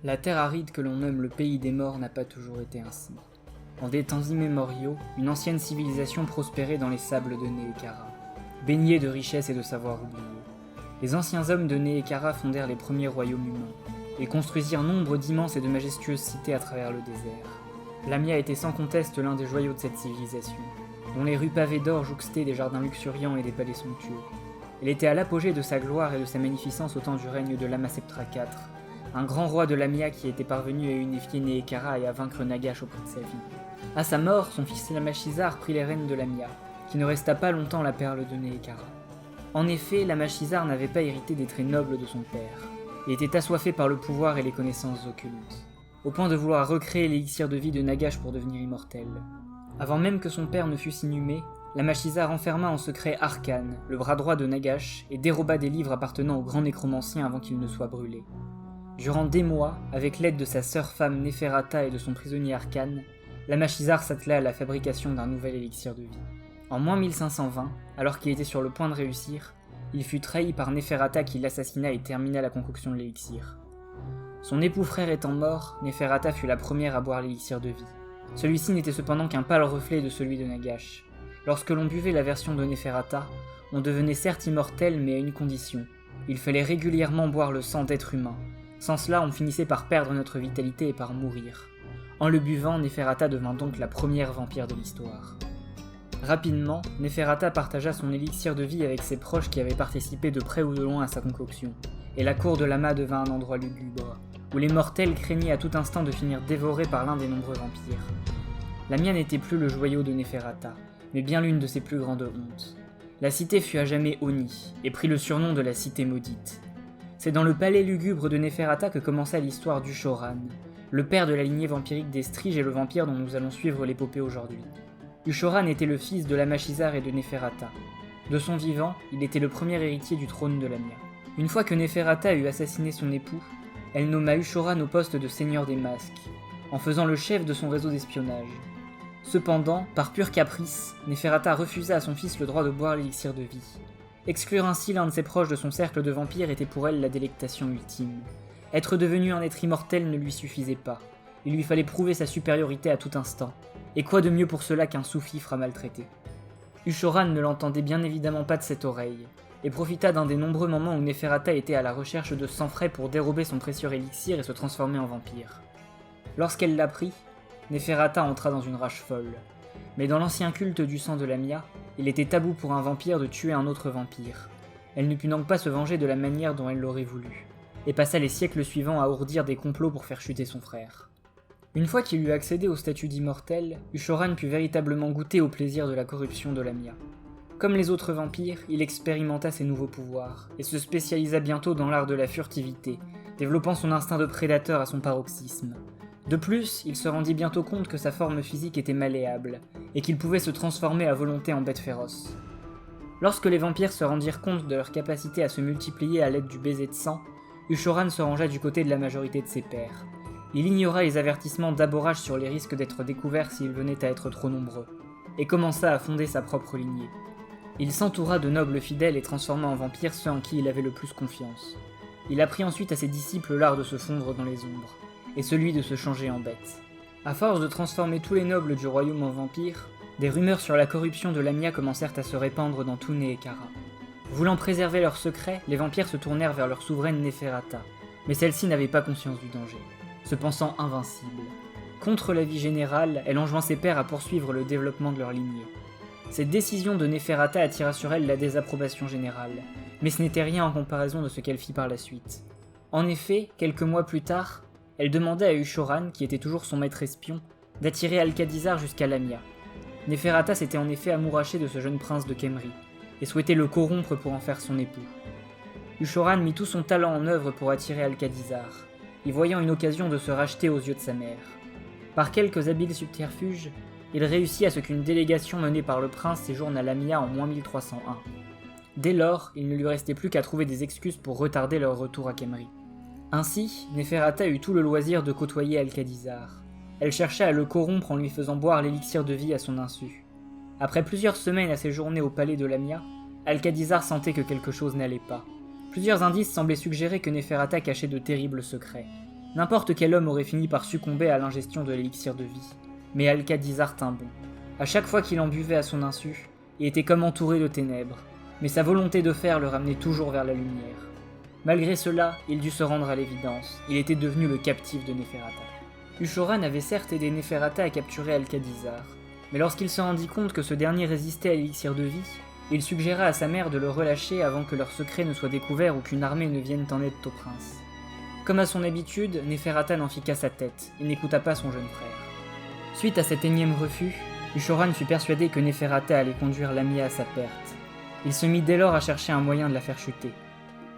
La terre aride que l'on nomme le pays des morts n'a pas toujours été ainsi. En des temps immémoriaux, une ancienne civilisation prospérait dans les sables de Nehekhara, baignée de richesses et de savoirs oubliés. Les anciens hommes de Nehekhara fondèrent les premiers royaumes humains, et construisirent nombre d'immenses et de majestueuses cités à travers le désert. Lamia était sans conteste l'un des joyaux de cette civilisation, dont les rues pavées d'or jouxtaient des jardins luxuriants et des palais somptueux. Elle était à l'apogée de sa gloire et de sa magnificence au temps du règne de Lamassephtra IV, un grand roi de Lamia qui était parvenu à unifier Nehekhara et à vaincre Nagash au prix de sa vie. À sa mort, son fils Lamashizar prit les rênes de Lamia, qui ne resta pas longtemps la perle de Nehekhara. En effet, Lamashizar n'avait pas hérité des traits nobles de son père, et était assoiffé par le pouvoir et les connaissances occultes, au point de vouloir recréer l'élixir de vie de Nagash pour devenir immortel. Avant même que son père ne fût inhumé, Lamashizar enferma en secret Arcane, le bras droit de Nagash, et déroba des livres appartenant au grand nécromancien avant qu'il ne soit brûlé. Durant des mois, avec l'aide de sa sœur femme Neferata et de son prisonnier Arcane, Lamashizar s'attela à la fabrication d'un nouvel élixir de vie. En moins 1520, alors qu'il était sur le point de réussir, il fut trahi par Neferata qui l'assassina et termina la concoction de l'élixir. Son époux frère étant mort, Neferata fut la première à boire l'élixir de vie. Celui-ci n'était cependant qu'un pâle reflet de celui de Nagash. Lorsque l'on buvait la version de Neferata, on devenait certes immortel mais à une condition. Il fallait régulièrement boire le sang d'êtres humains. Sans cela, on finissait par perdre notre vitalité et par mourir. En le buvant, Neferata devint donc la première vampire de l'histoire. Rapidement, Neferata partagea son élixir de vie avec ses proches qui avaient participé de près ou de loin à sa concoction, et la cour de Lama devint un endroit lugubre, où les mortels craignaient à tout instant de finir dévorés par l'un des nombreux vampires. Lamia n'était plus le joyau de Neferata, mais bien l'une de ses plus grandes hontes. La cité fut à jamais honnie, et prit le surnom de la cité maudite. C'est dans le palais lugubre de Neferata que commença l'histoire d'Ushoran, le père de la lignée vampirique des Striges et le vampire dont nous allons suivre l'épopée aujourd'hui. Ushoran était le fils de Lamashizar et de Neferata. De son vivant, il était le premier héritier du trône de Lamia. Une fois que Neferata eut assassiné son époux, elle nomma Ushoran au poste de seigneur des masques, en faisant le chef de son réseau d'espionnage. Cependant, par pur caprice, Neferata refusa à son fils le droit de boire l'élixir de vie. Exclure ainsi l'un de ses proches de son cercle de vampires était pour elle la délectation ultime. Être devenu un être immortel ne lui suffisait pas. Il lui fallait prouver sa supériorité à tout instant. Et quoi de mieux pour cela qu'un sous-fifre à maltraiter? Ushoran ne l'entendait bien évidemment pas de cette oreille, et profita d'un des nombreux moments où Neferata était à la recherche de sang frais pour dérober son précieux élixir et se transformer en vampire. Lorsqu'elle l'apprit, Neferata entra dans une rage folle. Mais dans l'ancien culte du sang de Lamia, il était tabou pour un vampire de tuer un autre vampire. Elle ne put donc pas se venger de la manière dont elle l'aurait voulu, et passa les siècles suivants à ourdir des complots pour faire chuter son frère. Une fois qu'il eut accédé au statut d'immortel, Ushoran put véritablement goûter au plaisir de la corruption de Lamia. Comme les autres vampires, il expérimenta ses nouveaux pouvoirs, et se spécialisa bientôt dans l'art de la furtivité, développant son instinct de prédateur à son paroxysme. De plus, il se rendit bientôt compte que sa forme physique était malléable, et qu'il pouvait se transformer à volonté en bête féroce. Lorsque les vampires se rendirent compte de leur capacité à se multiplier à l'aide du baiser de sang, Ushoran se rangea du côté de la majorité de ses pairs. Il ignora les avertissements d'Aborage sur les risques d'être découvert s'il venait à être trop nombreux, et commença à fonder sa propre lignée. Il s'entoura de nobles fidèles et transforma en vampires ceux en qui il avait le plus confiance. Il apprit ensuite à ses disciples l'art de se fondre dans les ombres, et celui de se changer en bête. À force de transformer tous les nobles du royaume en vampires, des rumeurs sur la corruption de Lamia commencèrent à se répandre dans tout Nehekhara. Voulant préserver leur secret, les vampires se tournèrent vers leur souveraine Neferata, mais celle-ci n'avait pas conscience du danger, se pensant invincible. Contre l'avis général, elle enjoint ses pairs à poursuivre le développement de leur lignée. Cette décision de Neferata attira sur elle la désapprobation générale, mais ce n'était rien en comparaison de ce qu'elle fit par la suite. En effet, quelques mois plus tard, elle demandait à Ushoran, qui était toujours son maître espion, d'attirer Alcadizar jusqu'à Lamia. Neferata s'était en effet amourachée de ce jeune prince de Khemri, et souhaitait le corrompre pour en faire son époux. Ushoran mit tout son talent en œuvre pour attirer Alcadizar, y voyant une occasion de se racheter aux yeux de sa mère. Par quelques habiles subterfuges, il réussit à ce qu'une délégation menée par le prince séjourne à Lamia en moins 1301. Dès lors, il ne lui restait plus qu'à trouver des excuses pour retarder leur retour à Khemri. Ainsi, Neferata eut tout le loisir de côtoyer Alcadizar. Elle chercha à le corrompre en lui faisant boire l'élixir de vie à son insu. Après plusieurs semaines à séjourner au palais de Lamia, Alcadizar sentait que quelque chose n'allait pas. Plusieurs indices semblaient suggérer que Neferata cachait de terribles secrets. N'importe quel homme aurait fini par succomber à l'ingestion de l'élixir de vie, mais Alcadizar tint bon. À chaque fois qu'il en buvait à son insu, il était comme entouré de ténèbres, mais sa volonté de faire le ramenait toujours vers la lumière. Malgré cela, il dut se rendre à l'évidence, il était devenu le captif de Neferata. Ushoran avait certes aidé Neferata à capturer Alcadizar, mais lorsqu'il se rendit compte que ce dernier résistait à l'élixir de vie, il suggéra à sa mère de le relâcher avant que leur secret ne soit découvert ou qu'une armée ne vienne en aide au prince. Comme à son habitude, Neferata n'en fit qu'à sa tête, et n'écouta pas son jeune frère. Suite à cet énième refus, Ushoran fut persuadé que Neferata allait conduire Lamia à sa perte. Il se mit dès lors à chercher un moyen de la faire chuter.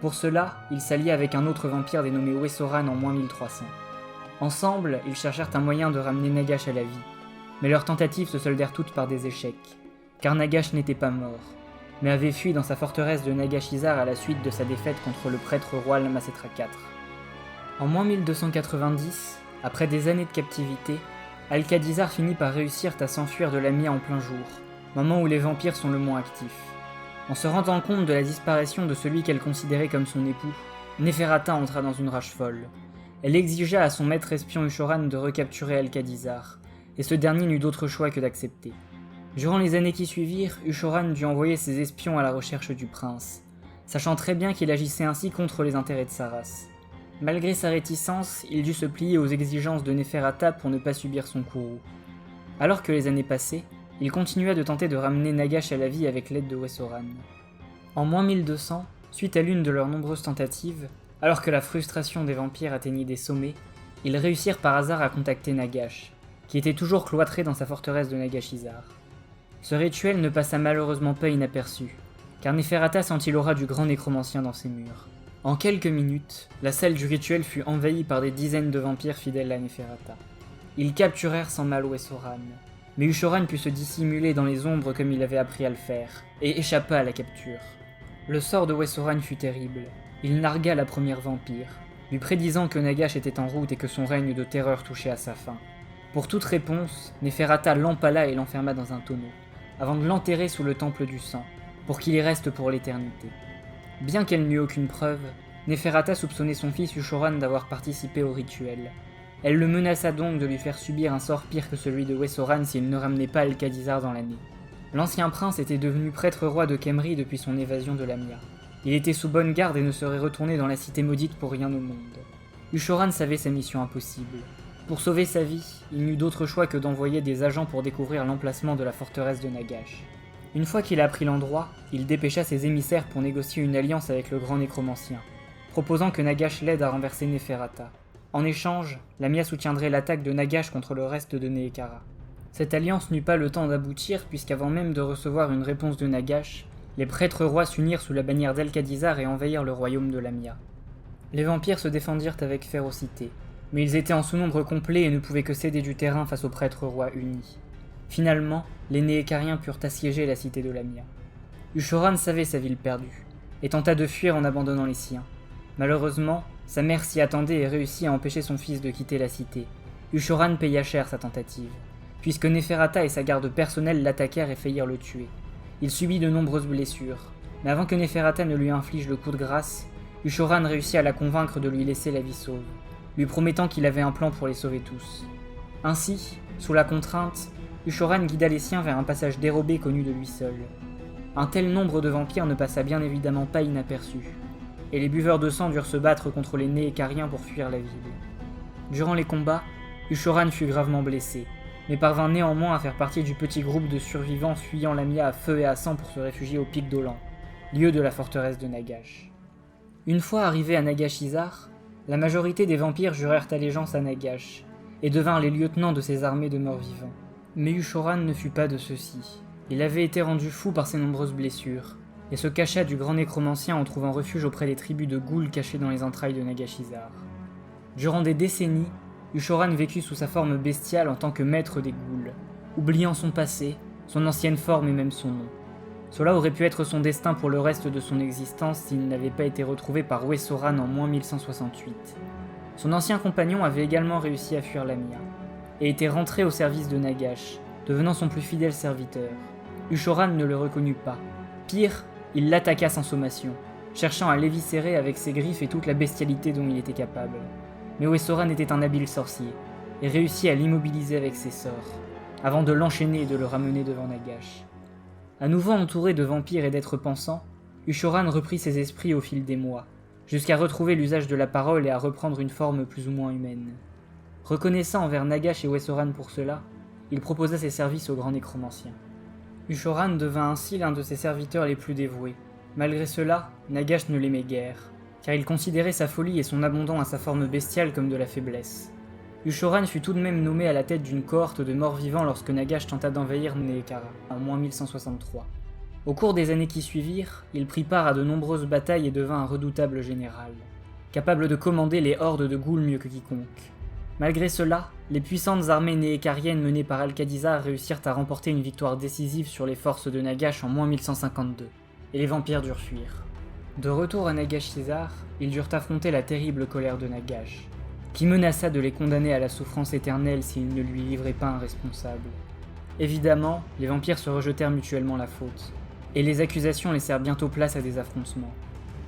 Pour cela, il s'allia avec un autre vampire dénommé Wesoran en moins 1300. Ensemble, ils cherchèrent un moyen de ramener Nagash à la vie, mais leurs tentatives se soldèrent toutes par des échecs, car Nagash n'était pas mort, mais avait fui dans sa forteresse de Nagashizar à la suite de sa défaite contre le prêtre roi Lamasetra IV. En moins 1290, après des années de captivité, Alcadizar finit par réussir à s'enfuir de Lamia en plein jour, moment où les vampires sont le moins actifs. En se rendant compte de la disparition de celui qu'elle considérait comme son époux, Neferata entra dans une rage folle. Elle exigea à son maître espion Ushoran de recapturer Alcadizar, et ce dernier n'eut d'autre choix que d'accepter. Durant les années qui suivirent, Ushoran dut envoyer ses espions à la recherche du prince, sachant très bien qu'il agissait ainsi contre les intérêts de sa race. Malgré sa réticence, il dut se plier aux exigences de Neferata pour ne pas subir son courroux. Alors que les années passaient, il continua de tenter de ramener Nagash à la vie avec l'aide de Wesoran. En moins 1200, suite à l'une de leurs nombreuses tentatives, alors que la frustration des vampires atteignit des sommets, ils réussirent par hasard à contacter Nagash, qui était toujours cloîtré dans sa forteresse de Nagashizar. Ce rituel ne passa malheureusement pas inaperçu, car Neferata sentit l'aura du grand nécromancien dans ses murs. En quelques minutes, la salle du rituel fut envahie par des dizaines de vampires fidèles à Neferata. Ils capturèrent sans mal Wesoran, mais Ushoran put se dissimuler dans les ombres comme il avait appris à le faire, et échappa à la capture. Le sort de Wesoran fut terrible. Il nargua la première vampire, lui prédisant que Nagash était en route et que son règne de terreur touchait à sa fin. Pour toute réponse, Neferata l'empala et l'enferma dans un tonneau, avant de l'enterrer sous le temple du sang, pour qu'il y reste pour l'éternité. Bien qu'elle n'eût aucune preuve, Neferata soupçonnait son fils Ushoran d'avoir participé au rituel. Elle le menaça donc de lui faire subir un sort pire que celui de Wesoran s'il ne ramenait pas Alcadizar dans l'année. L'ancien prince était devenu prêtre-roi de Khemri depuis son évasion de Lamia. Il était sous bonne garde et ne serait retourné dans la cité maudite pour rien au monde. Ushoran savait sa mission impossible. Pour sauver sa vie, il n'eut d'autre choix que d'envoyer des agents pour découvrir l'emplacement de la forteresse de Nagash. Une fois qu'il a appris l'endroit, il dépêcha ses émissaires pour négocier une alliance avec le grand nécromancien, proposant que Nagash l'aide à renverser Neferata. En échange, Lamia soutiendrait l'attaque de Nagash contre le reste de Nehekhara. Cette alliance n'eut pas le temps d'aboutir puisqu'avant même de recevoir une réponse de Nagash, les prêtres rois s'unirent sous la bannière d'Alcadizar et envahirent le royaume de Lamia. Les vampires se défendirent avec férocité, mais ils étaient en sous-nombre complet et ne pouvaient que céder du terrain face aux prêtres rois unis. Finalement, les Nehekhariens purent assiéger la cité de Lamia. Ushoran savait sa ville perdue, et tenta de fuir en abandonnant les siens. Malheureusement, sa mère s'y attendait et réussit à empêcher son fils de quitter la cité. Ushoran paya cher sa tentative, puisque Neferata et sa garde personnelle l'attaquèrent et faillirent le tuer. Il subit de nombreuses blessures, mais avant que Neferata ne lui inflige le coup de grâce, Ushoran réussit à la convaincre de lui laisser la vie sauve, lui promettant qu'il avait un plan pour les sauver tous. Ainsi, sous la contrainte, Ushoran guida les siens vers un passage dérobé connu de lui seul. Un tel nombre de vampires ne passa bien évidemment pas inaperçu, et les buveurs de sang durent se battre contre les Nehekhariens pour fuir la ville. Durant les combats, Ushoran fut gravement blessé, mais parvint néanmoins à faire partie du petit groupe de survivants fuyant Lamia à feu et à sang pour se réfugier au pic d'Olan, lieu de la forteresse de Nagash. Une fois arrivés à Nagashizar, la majorité des vampires jurèrent allégeance à Nagash, et devinrent les lieutenants de ses armées de morts-vivants. Mais Ushoran ne fut pas de ceux-ci. Il avait été rendu fou par ses nombreuses blessures, et se cacha du grand nécromancien en trouvant refuge auprès des tribus de ghouls cachés dans les entrailles de Nagashizar. Durant des décennies, Ushoran vécut sous sa forme bestiale en tant que maître des ghouls, oubliant son passé, son ancienne forme et même son nom. Cela aurait pu être son destin pour le reste de son existence s'il n'avait pas été retrouvé par Wesoran en moins 1168. Son ancien compagnon avait également réussi à fuir Lamia, et était rentré au service de Nagash, devenant son plus fidèle serviteur. Ushoran ne le reconnut pas. Pire, il l'attaqua sans sommation, cherchant à l'éviscérer avec ses griffes et toute la bestialité dont il était capable. Mais Ouesoran était un habile sorcier, et réussit à l'immobiliser avec ses sorts, avant de l'enchaîner et de le ramener devant Nagash. À nouveau entouré de vampires et d'êtres pensants, Ushoran reprit ses esprits au fil des mois, jusqu'à retrouver l'usage de la parole et à reprendre une forme plus ou moins humaine. Reconnaissant envers Nagash et Ouesoran pour cela, il proposa ses services au grand nécromancien. Ushoran devint ainsi l'un de ses serviteurs les plus dévoués. Malgré cela, Nagash ne l'aimait guère, car il considérait sa folie et son abandon à sa forme bestiale comme de la faiblesse. Ushoran fut tout de même nommé à la tête d'une cohorte de morts-vivants lorsque Nagash tenta d'envahir Neekara, en moins 1163. Au cours des années qui suivirent, il prit part à de nombreuses batailles et devint un redoutable général, capable de commander les hordes de ghouls mieux que quiconque. Malgré cela, les puissantes armées néékariennes menées par Alcadizar réussirent à remporter une victoire décisive sur les forces de Nagash en moins 1152, et les vampires durent fuir. De retour à Nagash-César, ils durent affronter la terrible colère de Nagash, qui menaça de les condamner à la souffrance éternelle s'ils ne lui livraient pas un responsable. Évidemment, les vampires se rejetèrent mutuellement la faute, et les accusations laissèrent bientôt place à des affrontements.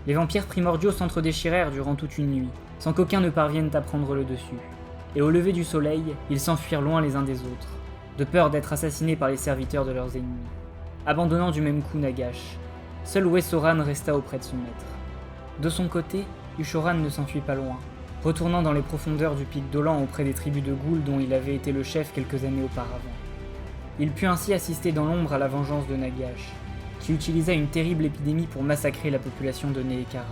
Les vampires primordiaux s'entre-déchirèrent durant toute une nuit, sans qu'aucun ne parvienne à prendre le dessus, et au lever du soleil, ils s'enfuirent loin les uns des autres, de peur d'être assassinés par les serviteurs de leurs ennemis. Abandonnant du même coup Nagash, seul Ouesoran resta auprès de son maître. De son côté, Ushoran ne s'enfuit pas loin, retournant dans les profondeurs du pic Dolan auprès des tribus de ghouls dont il avait été le chef quelques années auparavant. Il put ainsi assister dans l'ombre à la vengeance de Nagash, qui utilisa une terrible épidémie pour massacrer la population de Neekara.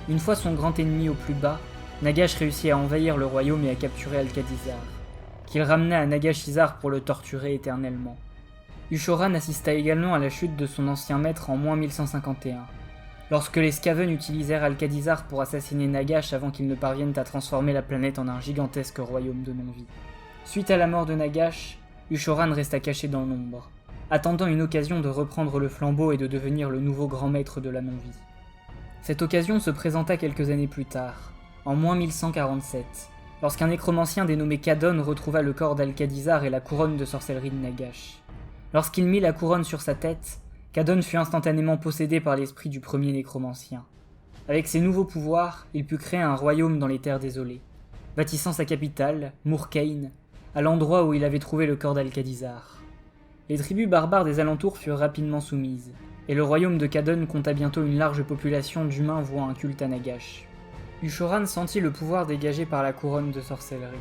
Une fois son grand ennemi au plus bas, Nagash réussit à envahir le royaume et à capturer Alcadizar, qu'il ramena à Nagashizar pour le torturer éternellement. Ushoran assista également à la chute de son ancien maître en moins 1151, lorsque les Skaven utilisèrent Alcadizar pour assassiner Nagash avant qu'il ne parvienne à transformer la planète en un gigantesque royaume de non-vie. Suite à la mort de Nagash, Ushoran resta caché dans l'ombre, attendant une occasion de reprendre le flambeau et de devenir le nouveau grand maître de la non-vie. Cette occasion se présenta quelques années plus tard, en moins 1147, lorsqu'un nécromancien dénommé Kadon retrouva le corps d'Alcadizar et la couronne de sorcellerie de Nagash. Lorsqu'il mit la couronne sur sa tête, Kadon fut instantanément possédé par l'esprit du premier nécromancien. Avec ses nouveaux pouvoirs, il put créer un royaume dans les terres désolées, bâtissant sa capitale, Murkhain, à l'endroit où il avait trouvé le corps d'Alcadizar. Les tribus barbares des alentours furent rapidement soumises, et le royaume de Kadon compta bientôt une large population d'humains vouant un culte à Nagash. Ushoran sentit le pouvoir dégagé par la couronne de sorcellerie.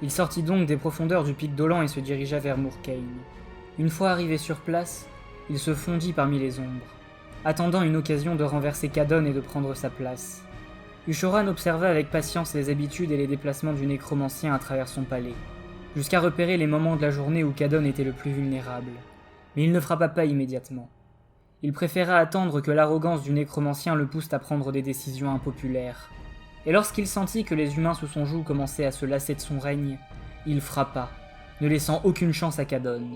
Il sortit donc des profondeurs du pic Dolan et se dirigea vers Murkhain. Une fois arrivé sur place, il se fondit parmi les ombres, attendant une occasion de renverser Kadon et de prendre sa place. Ushoran observa avec patience les habitudes et les déplacements du nécromancien à travers son palais, jusqu'à repérer les moments de la journée où Kadon était le plus vulnérable. Mais il ne frappa pas immédiatement. Il préféra attendre que l'arrogance du nécromancien le pousse à prendre des décisions impopulaires. Et lorsqu'il sentit que les humains sous son joug commençaient à se lasser de son règne, il frappa, ne laissant aucune chance à Kadon.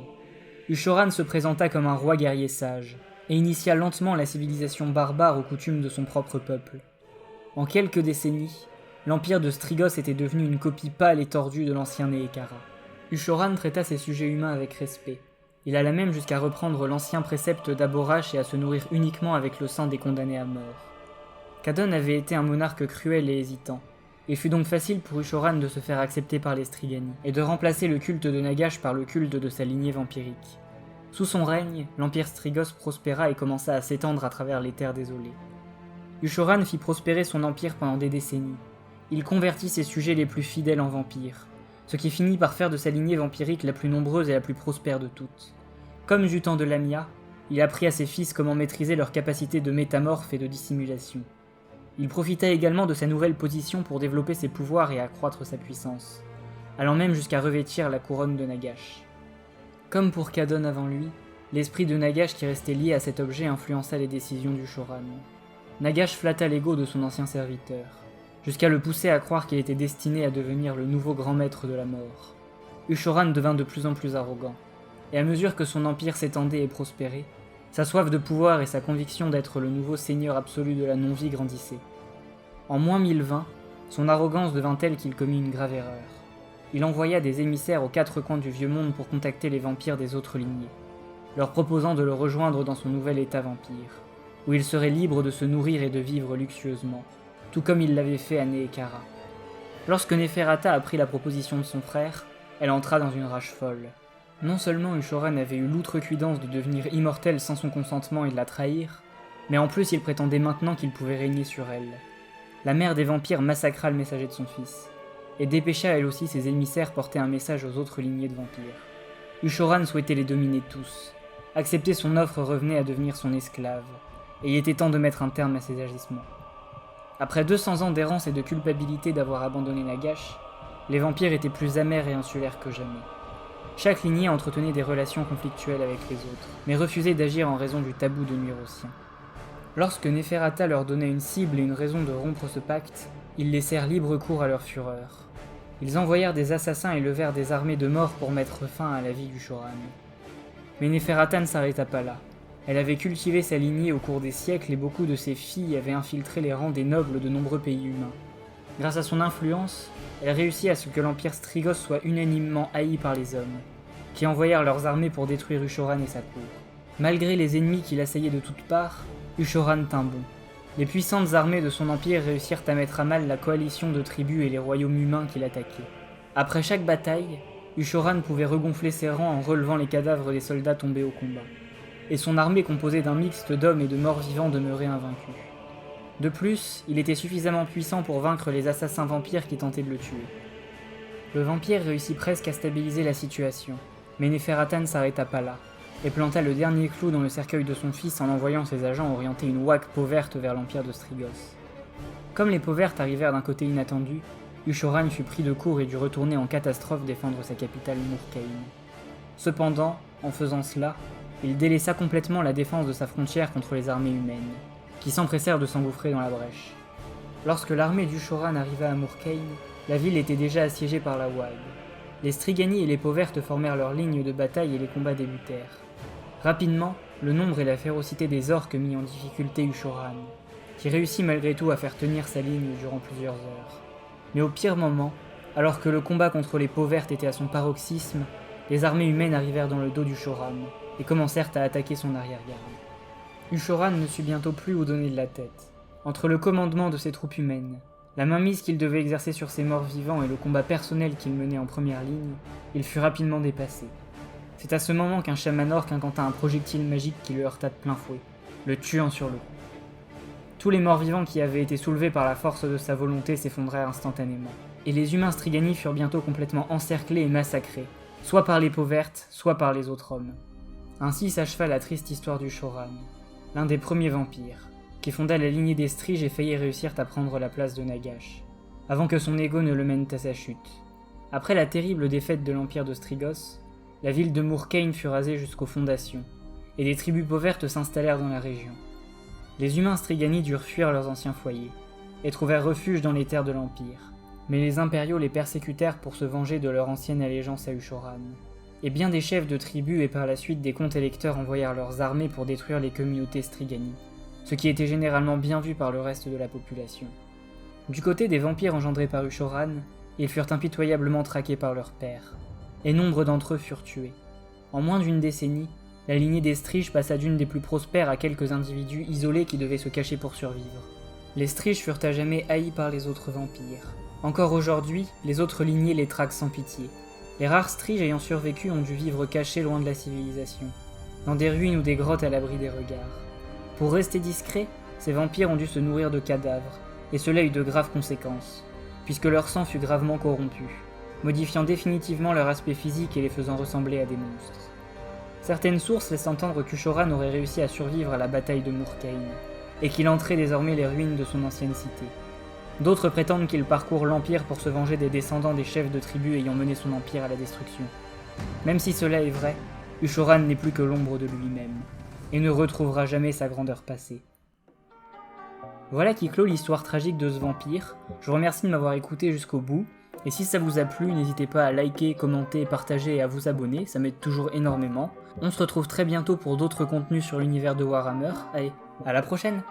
Ushoran se présenta comme un roi guerrier sage, et initia lentement la civilisation barbare aux coutumes de son propre peuple. En quelques décennies, l'empire de Strigos était devenu une copie pâle et tordue de l'ancien Neekara. Ushoran traita ses sujets humains avec respect. Il alla même jusqu'à reprendre l'ancien précepte d'Aborash et à se nourrir uniquement avec le sang des condamnés à mort. Kadon avait été un monarque cruel et hésitant. Il fut donc facile pour Ushoran de se faire accepter par les Strigani, et de remplacer le culte de Nagash par le culte de sa lignée vampirique. Sous son règne, l'empire Strigos prospéra et commença à s'étendre à travers les terres désolées. Ushoran fit prospérer son empire pendant des décennies. Il convertit ses sujets les plus fidèles en vampires, ce qui finit par faire de sa lignée vampirique la plus nombreuse et la plus prospère de toutes. Comme du temps de Lamia, il apprit à ses fils comment maîtriser leurs capacités de métamorphe et de dissimulation. Il profita également de sa nouvelle position pour développer ses pouvoirs et accroître sa puissance, allant même jusqu'à revêtir la couronne de Nagash. Comme pour Kadon avant lui, l'esprit de Nagash qui restait lié à cet objet influença les décisions d'Ushoran. Nagash flatta l'ego de son ancien serviteur, jusqu'à le pousser à croire qu'il était destiné à devenir le nouveau grand maître de la mort. Ushoran devint de plus en plus arrogant, et à mesure que son empire s'étendait et prospérait, sa soif de pouvoir et sa conviction d'être le nouveau seigneur absolu de la non-vie grandissaient. En moins 1020, son arrogance devint telle qu'il commit une grave erreur. Il envoya des émissaires aux quatre coins du vieux monde pour contacter les vampires des autres lignées, leur proposant de le rejoindre dans son nouvel état vampire, où il serait libre de se nourrir et de vivre luxueusement, tout comme il l'avait fait à Neekara. Lorsque Neferata apprit la proposition de son frère, elle entra dans une rage folle. Non seulement Ushoran avait eu l'outrecuidance de devenir immortel sans son consentement et de la trahir, mais en plus il prétendait maintenant qu'il pouvait régner sur elle. La mère des vampires massacra le messager de son fils, et dépêcha elle aussi ses émissaires porter un message aux autres lignées de vampires. Ushoran souhaitait les dominer tous. Accepter son offre revenait à devenir son esclave, et il était temps de mettre un terme à ses agissements. Après 200 ans d'errance et de culpabilité d'avoir abandonné Nagash, les vampires étaient plus amers et insulaires que jamais. Chaque lignée entretenait des relations conflictuelles avec les autres, mais refusait d'agir en raison du tabou de nuire aux siens. Lorsque Neferata leur donnait une cible et une raison de rompre ce pacte, ils laissèrent libre cours à leur fureur. Ils envoyèrent des assassins et levèrent des armées de morts pour mettre fin à la vie d'Ushoran. Mais Neferata ne s'arrêta pas là. Elle avait cultivé sa lignée au cours des siècles et beaucoup de ses filles avaient infiltré les rangs des nobles de nombreux pays humains. Grâce à son influence, elle réussit à ce que l'empire Strigos soit unanimement haï par les hommes, qui envoyèrent leurs armées pour détruire Ushoran et sa cour. Malgré les ennemis qui l'assaillaient de toutes parts, Ushoran tint bon. Les puissantes armées de son empire réussirent à mettre à mal la coalition de tribus et les royaumes humains qui l'attaquaient. Après chaque bataille, Ushoran pouvait regonfler ses rangs en relevant les cadavres des soldats tombés au combat, et son armée composée d'un mixte d'hommes et de morts-vivants demeurait invaincue. De plus, il était suffisamment puissant pour vaincre les assassins vampires qui tentaient de le tuer. Le vampire réussit presque à stabiliser la situation, mais Neferata ne s'arrêta pas là, et planta le dernier clou dans le cercueil de son fils en envoyant ses agents orienter une ouaque peau verte vers l'empire de Strigos. Comme les peaux vertes arrivèrent d'un côté inattendu, Ushoran fut pris de court et dut retourner en catastrophe défendre sa capitale Murkhaïn. Cependant, en faisant cela, il délaissa complètement la défense de sa frontière contre les armées humaines, qui s'empressèrent de s'engouffrer dans la brèche. Lorsque l'armée d'Ushoran arriva à Murkhaïn, la ville était déjà assiégée par la Ouag. Les Strigani et les peaux vertes formèrent leur ligne de bataille et les combats débutèrent. Rapidement, le nombre et la férocité des orques mit en difficulté Ushoran, qui réussit malgré tout à faire tenir sa ligne durant plusieurs heures. Mais au pire moment, alors que le combat contre les peaux vertes était à son paroxysme, les armées humaines arrivèrent dans le dos d'Ushoran et commencèrent à attaquer son arrière-garde. Ushoran ne sut bientôt plus où donner de la tête. Entre le commandement de ses troupes humaines, la mainmise qu'il devait exercer sur ses morts vivants et le combat personnel qu'il menait en première ligne, il fut rapidement dépassé. C'est à ce moment qu'un chaman orc incanta un projectile magique qui le heurta de plein fouet, le tuant sur le coup. Tous les morts vivants qui avaient été soulevés par la force de sa volonté s'effondrèrent instantanément, et les humains Strigani furent bientôt complètement encerclés et massacrés, soit par les peaux vertes, soit par les autres hommes. Ainsi s'acheva la triste histoire d'Ushoran, l'un des premiers vampires, qui fonda la lignée des Striges et faillit réussir à prendre la place de Nagash, avant que son ego ne le mène à sa chute. Après la terrible défaite de l'empire de Strigos, la ville de Murkhaïn fut rasée jusqu'aux fondations, et des tribus peaux vertes s'installèrent dans la région. Les humains Strigani durent fuir leurs anciens foyers, et trouvèrent refuge dans les terres de l'Empire, mais les impériaux les persécutèrent pour se venger de leur ancienne allégeance à Ushoran. Et bien des chefs de tribus et par la suite des comtes électeurs envoyèrent leurs armées pour détruire les communautés Strigani, ce qui était généralement bien vu par le reste de la population. Du côté des vampires engendrés par Ushoran, ils furent impitoyablement traqués par leur père, et nombre d'entre eux furent tués. En moins d'une décennie, la lignée des Striges passa d'une des plus prospères à quelques individus isolés qui devaient se cacher pour survivre. Les Striges furent à jamais haïs par les autres vampires. Encore aujourd'hui, les autres lignées les traquent sans pitié. Les rares Striges ayant survécu ont dû vivre cachés loin de la civilisation, dans des ruines ou des grottes à l'abri des regards. Pour rester discrets, ces vampires ont dû se nourrir de cadavres, et cela eut de graves conséquences, puisque leur sang fut gravement corrompu, modifiant définitivement leur aspect physique et les faisant ressembler à des monstres. Certaines sources laissent entendre qu'Ushoran aurait réussi à survivre à la bataille de Murkhaïn, et qu'il entrait désormais les ruines de son ancienne cité. D'autres prétendent qu'il parcourt l'Empire pour se venger des descendants des chefs de tribus ayant mené son empire à la destruction. Même si cela est vrai, Ushoran n'est plus que l'ombre de lui-même, et ne retrouvera jamais sa grandeur passée. Voilà qui clôt l'histoire tragique de ce vampire. Je vous remercie de m'avoir écouté jusqu'au bout, et si ça vous a plu, n'hésitez pas à liker, commenter, partager et à vous abonner, ça m'aide toujours énormément. On se retrouve très bientôt pour d'autres contenus sur l'univers de Warhammer. Allez, à la prochaine!